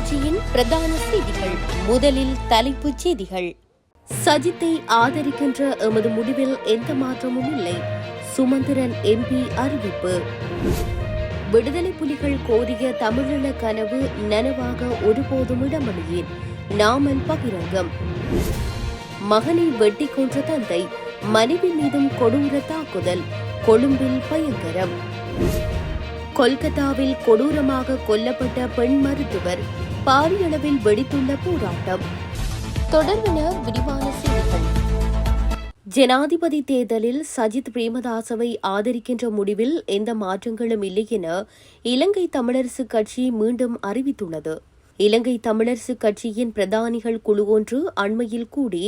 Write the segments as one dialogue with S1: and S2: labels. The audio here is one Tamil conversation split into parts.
S1: தொலைக்காட்சியின் பிரதான செய்திகள். முதலில் தலைப்புச் செய்திகள். சஜித்தை ஆதரிக்கின்ற எமது முடிவில் எந்த மாற்றமும் இல்லை, சுமந்திரன் எம்பி அறிவிப்பு. விடுதலை புலிகள் கோரிய தமிழீழ கனவு நனவாக ஒருபோதும் இடமளியேன், நாமல் பகிரங்கம். மகனை வெட்டி கொன்ற தந்தை, மனைவி மீதும் கொடூர தாக்குதல், கொழும்பில் பயங்கரம். கொல்கத்தாவில் கொடூரமாக கொல்லப்பட்ட பெண் மருத்துவர், பாரியளவில் வெடித்துள்ள போராட்டம். தொடர்பான விரிவான செய்திகள். ஜனாதிபதி தேர்தலில் சஜித் பிரேமதாசவை ஆதரிக்கின்ற முடிவில் எந்த மாற்றங்களும் இல்லை என இலங்கை தமிழரசுக் கட்சி மீண்டும் அறிவித்துள்ளது. இலங்கை தமிழரசுக் கட்சியின் பிரதானிகள் குழு ஒன்று அண்மையில் கூடி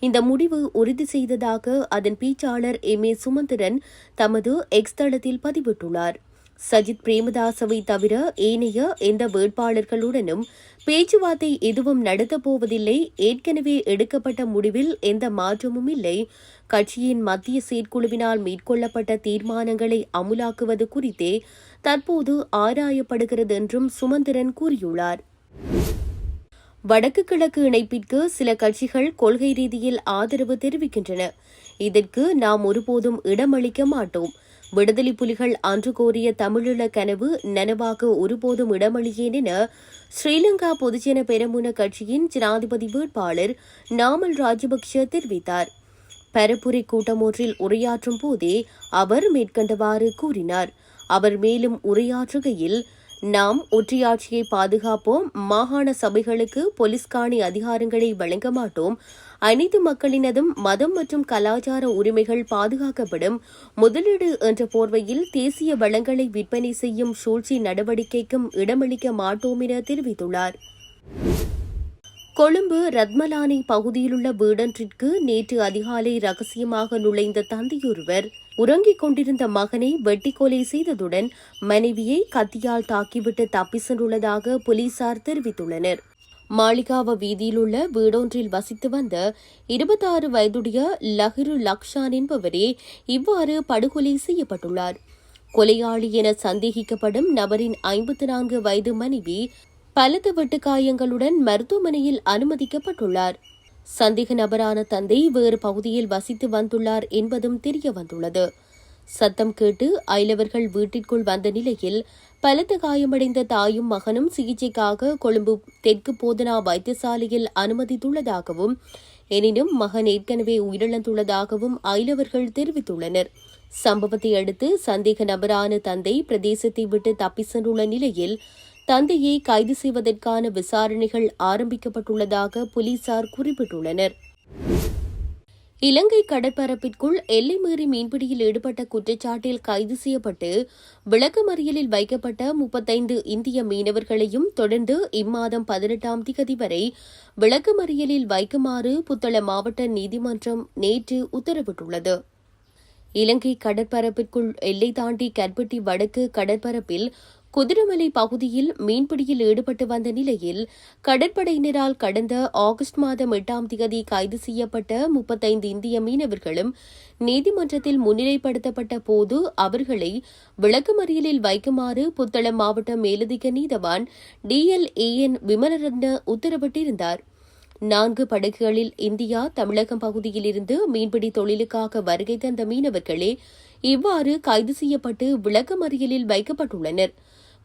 S1: இந்த முடிவு உறுதி செய்ததாக அதன் பேச்சாளர் எம்.ஏ. சுமந்திரன் தமது எக்ஸ் தளத்தில் பதிவிட்டுள்ளார். சஜித் பிரேமதாசவை தவிர ஏனைய எந்த வேட்பாளர்களுடனும் பேச்சுவார்த்தை எதுவும் நடத்தப்போவதில்லை, ஏற்கனவே எடுக்கப்பட்ட முடிவில் எந்த மாற்றமும் இல்லை, கட்சியின் மத்திய செயற்குழுவினால் மேற்கொள்ளப்பட்ட தீர்மானங்களை அமுலாக்குவது குறித்தே தற்போது ஆராயப்படுகிறது என்றும் சுமந்திரன் கூறியுள்ளார். வடக்கு கிழக்கு இணைப்பிற்கு சில கட்சிகள் கொள்கை ரீதியில் ஆதரவு தெரிவிக்கின்றன. இதற்கு நாம் ஒருபோதும் இடமளிக்க மாட்டோம். விடுதலை புலிகள் அன்று கோரிய தமிழீழ கனவு நனவாக ஒருபோதும் இடமளியேன் என ஸ்ரீலங்கா பொதுஜன பெரமுன கட்சியின் ஜனாதிபதி வேட்பாளர் நாமல் ராஜபக்ஷ தெரிவித்தார். பரப்புரை கூட்டம் ஒன்றில் உரையாற்றும் போதே அவர் மேற்கண்டவாறு கூறினார். அவர் மேலும் உரையாற்றுகையில், நாம் ஒற்றையாட்சியை பாதுகாப்போம், மாகாண சபைகளுக்கு போலீஸ் காணி அதிகாரங்களை வழங்க மாட்டோம், அனைத்து மக்களினதும் மதம் மற்றும் கலாச்சார உரிமைகள் பாதுகாக்கப்படும், முதலீடு என்ற போர்வையில் தேசிய வளங்களை விற்பனை செய்யும் சூழ்ச்சி நடவடிக்கைக்கும் இடமளிக்க மாட்டோம் என தெரிவித்துள்ளார். கொழும்பு ரத்மலானி பகுதியிலுள்ள வீடொன்றிற்கு நேற்று அதிகாலை ரகசியமாக நுழைந்த தந்தையொருவர் உறங்கிக் கொண்டிருந்த மகனை வெட்டி கொலை செய்ததுடன் மனைவியை கத்தியால் தாக்கிவிட்டு தப்பி சென்றுள்ளதாக போலீசார் தெரிவித்துள்ளனர். மாளிகாவ வீதியிலுள்ள வீடொன்றில் வசித்து வந்த 26 வயதுடைய லஹிரு லக்ஷான் என்பவரே இவ்வாறு படுகொலை செய்யப்பட்டுள்ளார். கொலையாளி என சந்தேகிக்கப்படும் நபரின் 54 வயது மனைவி பலத்த வெட்டுக்காயங்களுடன் மருத்துவமனையில் அனுமதிக்கப்பட்டுள்ளார். சந்தேக நபரான தந்தை வேறு பகுதியில் வசித்து வந்துள்ளார் என்பதும் தெரியவந்துள்ளது. சத்தம் கேட்டு அயலவர்கள் வீட்டிற்குள் வந்த நிலையில் பலத்த காயமடைந்த தாயும் மகனும் சிகிச்சைக்காக கொழும்பு தெற்கு போதனா வைத்தியசாலையில் அனுமதித்துள்ளதாகவும், எனினும் மகன் ஏற்கனவே உயிரிழந்துள்ளதாகவும் அயலவர்கள் தெரிவித்துள்ளனர். சம்பவத்தை அடுத்து சந்தேக நபரான தந்தை பிரதேசத்தை விட்டு தப்பி சென்றுள்ள நிலையில் தந்தையை கைது செய்வதற்கான விசாரணைகள் ஆரம்பிக்கப்பட்டுள்ளதாக போலீசார் குறிப்பிட்டுள்ளனர். இலங்கை கடற்பரப்பிற்குள் எல்லை மீறி மீன்பிடியில் ஈடுபட்ட குற்றச்சாட்டில் கைது செய்யப்பட்டு விளக்கமறியலில் வைக்கப்பட்ட 35 இந்திய மீனவர்களையும் தொடர்ந்து இம்மாதம் 18ஆம் தேதி வரை விளக்கமறியலில் வைக்குமாறு புத்தளம் மாவட்ட நீதிமன்றம் நேற்று உத்தரவிட்டுள்ளது. இலங்கை கடற்பரப்பிற்குள் எல்லை தாண்டி கற்பட்டி வடக்கு கடற்பரப்பில் குதிரமலை பகுதியில் மீன்பிடியில் ஈடுபட்டு வந்த நிலையில் கடற்படையினரால் கடந்த ஆகஸ்ட் மாதம் 8ஆம் தேதி கைது செய்யப்பட்ட 35 இந்திய மீனவர்களும் நீதிமன்றத்தில் முன்னிலைப்படுத்தப்பட்ட போது அவர்களை விளக்கமறியலில் வைக்குமாறு புத்தளம் மாவட்ட மேலதிக நீதவான் DLAN விமலரத்ன உத்தரவிட்டிருந்தார். 4 படகுகளில் இந்தியா தமிழகம் பகுதியிலிருந்து மீன்பிடி தொழிலுக்காக வருகை தந்த மீனவர்களே இவ்வாறு கைது செய்யப்பட்டு விளக்கமறியலில் வைக்கப்பட்டுள்ளனர்.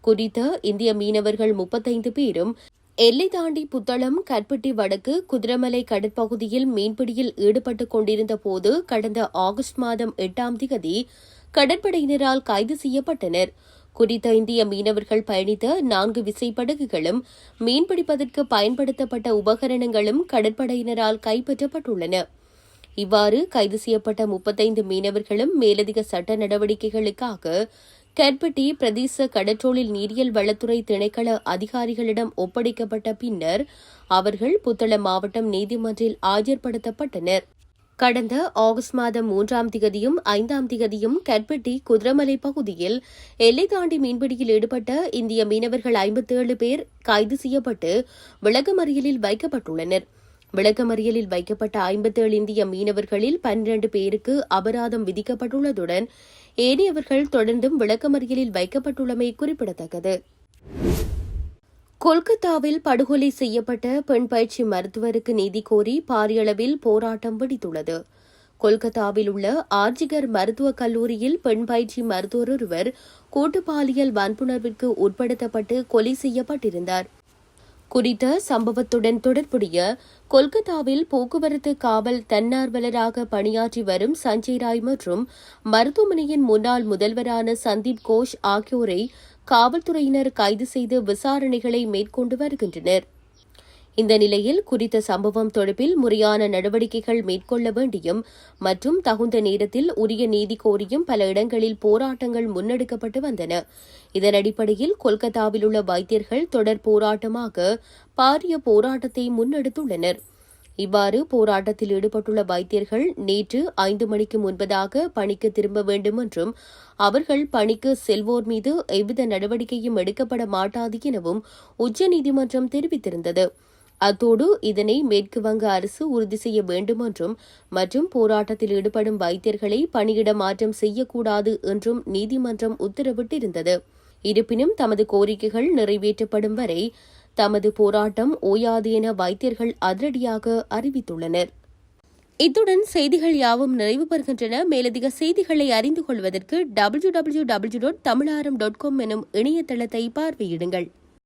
S1: குறித்த இந்திய மீனவர்கள் 35 பேரும் எல்லை தாண்டி புத்தளம், கற்பட்டி வடக்கு, குதிரமலை கடற்பகுதியில் மீன்பிடியில் ஈடுபட்டுக் கொண்டிருந்த போது கடந்த ஆகஸ்ட் மாதம் 8ஆம் தேதி கடற்படையினரால் கைது செய்யப்பட்டனர். குறித்த இந்திய மீனவர்கள் பயணித்த 4 விசைப்படகுகளும் மீன்பிடிப்பதற்கு பயன்படுத்தப்பட்ட உபகரணங்களும் கடற்படையினரால் கைப்பற்றப்பட்டுள்ளன. இவ்வாறு கைது செய்யப்பட்ட 35 மீனவர்களும் மேலதிக சட்ட நடவடிக்கைகளுக்காக கற்பட்டி பிரதேச கடற்றொழில் நீரியல் வளத்துறை திணைக்கள அதிகாரிகளிடம் ஒப்படைக்கப்பட்ட பின்னர் அவர்கள் புத்தளம் மாவட்டம் நீதிமன்றில் ஆஜர்படுத்தப்பட்டனர். கடந்த ஆகஸ்ட் மாதம் 3ஆம் தேதியும் 5ஆம் தேதியும் கற்பட்டி குதிரமலை பகுதியில் எல்லை தாண்டி மீன்பிடியில் ஈடுபட்ட இந்திய மீனவர்கள் 57 பேர் கைது செய்யப்பட்டு விளக்கமறியலில் வைக்கப்பட்டுள்ளனர். விளக்கமறியலில் வைக்கப்பட்ட 57 இந்திய மீனவர்களில் 12 பேருக்கு அபராதம் விதிக்கப்பட்டுள்ளதுடன் ஏனையவர்கள் தொடர்ந்தும் விளக்கமறியலில் வைக்கப்பட்டுள்ளமை குறிப்பிடத்தக்கது. கொல்கத்தாவில் படுகொலை செய்யப்பட்ட பெண் பயிற்சி மருத்துவருக்கு நீதி கோரி பாரியளவில் போராட்டம் வெடித்துள்ளது. கொல்கத்தாவில் உள்ள ஆர்ஜிகர் மருத்துவக் கல்லூரியில் பெண் பயிற்சி மருத்துவர் ஒருவர் கூட்டுப்பாலியல் வன்புணர்விற்கு உட்படுத்தப்பட்டு கொலை செய்யப்பட்டிருந்தார். குறித்த சம்பவத்துடன் தொடர்புடைய கொல்கத்தாவில் போக்குவரத்து காவல் தன்னார்வலராக பணியாற்றி வரும் சஞ்சய் ராய் மற்றும் மருத்துவமனையின் முன்னாள் முதல்வரான சந்தீப் கோஷ் ஆகியோரை காவல்துறையினர் கைது செய்து விசாரணைகளை மேற்கொண்டு வருகின்றனர். இந்த நிலையில் குறித்த சம்பவம் தொடர்பில் முறையான நடவடிக்கைகள் மேற்கொள்ள வேண்டியும் மற்றும் தகுந்த நேரத்தில் உரிய நீதி கோரியும் பல இடங்களில் போராட்டங்கள் முன்னெடுக்கப்பட்டு வந்தன. இதன் அடிப்படையில் கொல்கத்தாவில் உள்ள வைத்தியர்கள் தொடர் போராட்டமாக பாரிய போராட்டத்தை முன்னெடுத்துள்ளனர். இவ்வாறு போராட்டத்தில் ஈடுபட்டுள்ள வைத்தியர்கள் நேற்று 5 மணிக்கு முன்பதாக பணிக்கு திரும்ப வேண்டும் என்றும் அவர்கள் பணிக்கு செல்வோர் மீது எவ்வித நடவடிக்கையும் எடுக்கப்பட மாட்டாது எனவும் உச்சநீதிமன்றம் தெரிவித்திருந்தது. அத்தோடு இதனை மேற்கு வங்க அரசு உறுதி செய்ய வேண்டும் என்றும் மற்றும் போராட்டத்தில் ஈடுபடும் வைத்தியர்களை பணியிட மாற்றம் செய்யக்கூடாது என்றும் நீதிமன்றம் உத்தரவிட்டிருந்தது. இருப்பினும் தமது கோரிக்கைகள் நிறைவேற்றப்படும் வரை தமது போராட்டம் ஓயாது என வைத்தியர்கள் அதிரடியாக அறிவித்துள்ளனர். இத்துடன் செய்திகள் யாவும் நிறைவு பெறுகின்றன. மேலதிக செய்திகளை அறிந்து கொள்வதற்கு www.tamilaram.com எனும் இணையதளத்தை பார்வையிடுங்கள்.